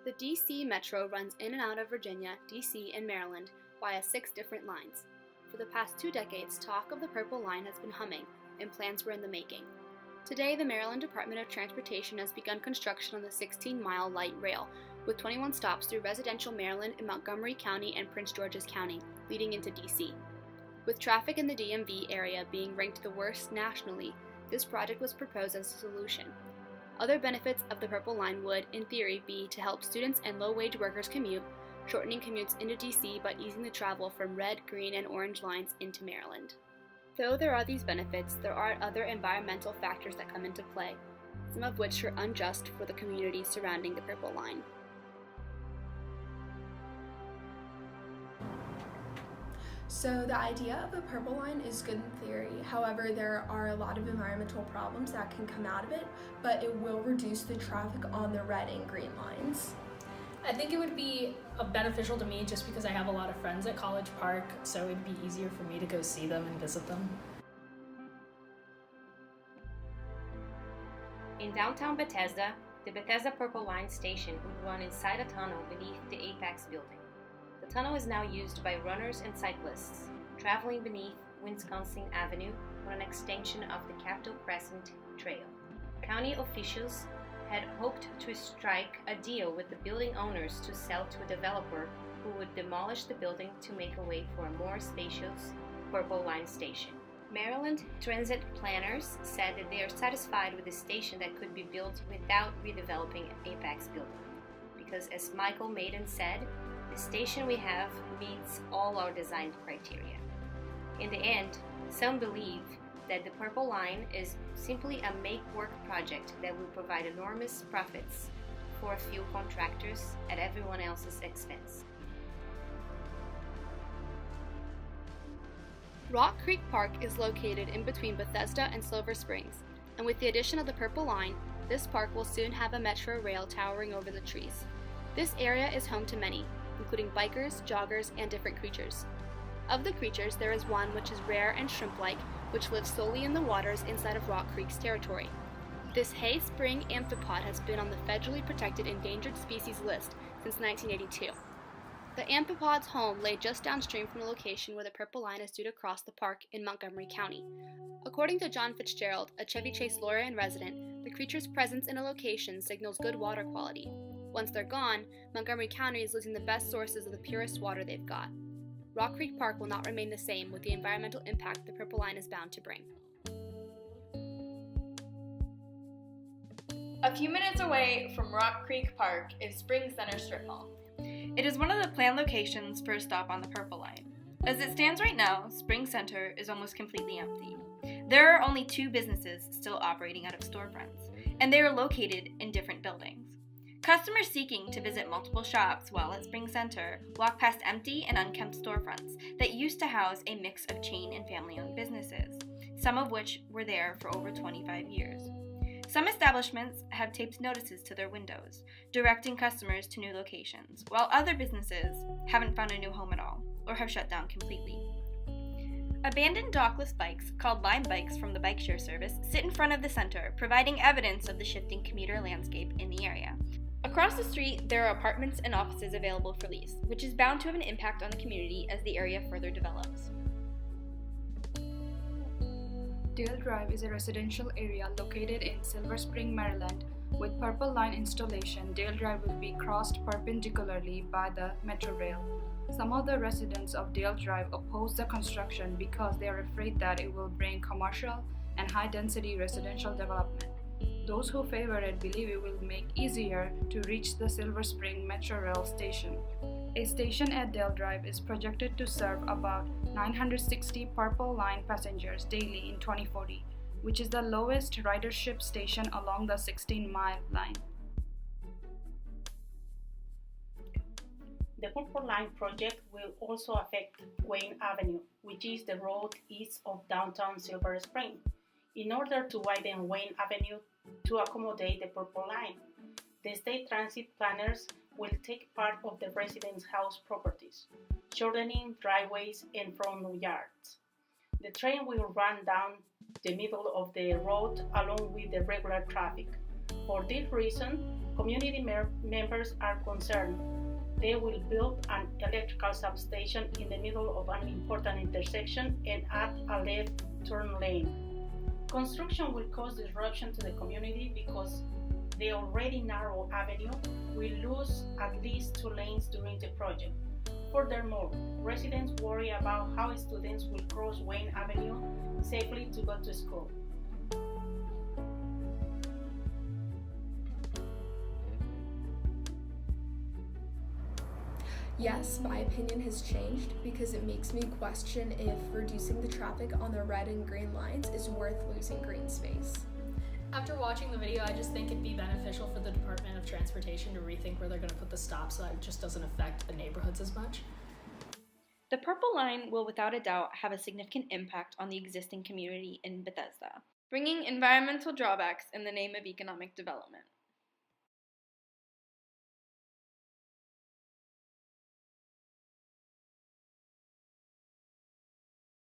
The DC Metro runs in and out of Virginia, DC, and Maryland via 6 different lines. For the past 2 decades, talk of the Purple Line has been humming, and plans were in the making. Today, the Maryland Department of Transportation has begun construction on the 16-mile light rail, with 21 stops through residential Maryland and Montgomery County and Prince George's County, leading into DC. With traffic in the DMV area being ranked the worst nationally, this project was proposed as a solution. Other benefits of the Purple Line would, in theory, be to help students and low-wage workers commute, shortening commutes into DC but easing the travel from red, green, and orange lines into Maryland. Though there are these benefits, there are other environmental factors that come into play, some of which are unjust for the community surrounding the Purple Line. So the idea of the Purple Line is good in theory. However, there are a lot of environmental problems that can come out of it, but it will reduce the traffic on the red and green lines. I think it would be beneficial to me just because I have a lot of friends at College Park, so it'd be easier for me to go see them and visit them. In downtown Bethesda, the Bethesda Purple Line station would run inside a tunnel beneath the Apex building. The tunnel is now used by runners and cyclists traveling beneath Wisconsin Avenue on an extension of the Capitol Crescent Trail. County officials had hoped to strike a deal with the building owners to sell to a developer who would demolish the building to make a way for a more spacious Purple Line station. Maryland transit planners said that they are satisfied with a station that could be built without redeveloping Apex building, because as Michael Maiden said, the station we have meets all our design criteria. In the end, some believe that the Purple Line is simply a make-work project that will provide enormous profits for a few contractors at everyone else's expense. Rock Creek Park is located in between Bethesda and Silver Springs, and with the addition of the Purple Line, this park will soon have a metro rail towering over the trees. This area is home to many, including bikers, joggers, and different creatures. Of the creatures, there is one which is rare and shrimp-like, which lives solely in the waters inside of Rock Creek's territory. This hay spring amphipod has been on the federally protected endangered species list since 1982. The amphipod's home lay just downstream from the location where the Purple Line is due to cross the park in Montgomery County. According to John Fitzgerald, a Chevy Chase lawyer and resident, the creature's presence in a location signals good water quality. Once they're gone, Montgomery County is losing the best sources of the purest water they've got. Rock Creek Park will not remain the same with the environmental impact the Purple Line is bound to bring. A few minutes away from Rock Creek Park is Spring Center Strip Mall. It is one of the planned locations for a stop on the Purple Line. As it stands right now, Spring Center is almost completely empty. There are only 2 businesses still operating out of storefronts, and they are located in different buildings. Customers seeking to visit multiple shops while at Spring Center walk past empty and unkempt storefronts that used to house a mix of chain and family-owned businesses, some of which were there for over 25 years. Some establishments have taped notices to their windows, directing customers to new locations, while other businesses haven't found a new home at all, or have shut down completely. Abandoned dockless bikes, called Lime Bikes from the bike share service, sit in front of the center, providing evidence of the shifting commuter landscape in the area. Across the street, there are apartments and offices available for lease, which is bound to have an impact on the community as the area further develops. Dale Drive is a residential area located in Silver Spring, Maryland. With Purple Line installation, Dale Drive will be crossed perpendicularly by the Metro Rail. Some of the residents of Dale Drive oppose the construction because they are afraid that it will bring commercial and high-density residential development. Those who favor it believe it will make it easier to reach the Silver Spring Metro Rail station. A station at Dale Drive is projected to serve about 960 Purple Line passengers daily in 2040, which is the lowest ridership station along the 16-mile line. The Purple Line project will also affect Wayne Avenue, which is the road east of downtown Silver Spring, in order to widen Wayne Avenue to accommodate the Purple Line. The state transit planners will take part of the residents' house properties, shortening driveways and front yards. The train will run down the middle of the road along with the regular traffic. For this reason, community members are concerned. They will build an electrical substation in the middle of an important intersection and add a left turn lane. Construction will cause disruption to the community because the already narrow avenue will lose at least 2 lanes during the project. Furthermore, residents worry about how students will cross Wayne Avenue safely to go to school. Yes, my opinion has changed because it makes me question if reducing the traffic on the red and green lines is worth losing green space. After watching the video, I just think it'd be beneficial for the Department of Transportation to rethink where they're going to put the stops so that it just doesn't affect the neighborhoods as much. The Purple Line will without a doubt have a significant impact on the existing community in Bethesda, bringing environmental drawbacks in the name of economic development.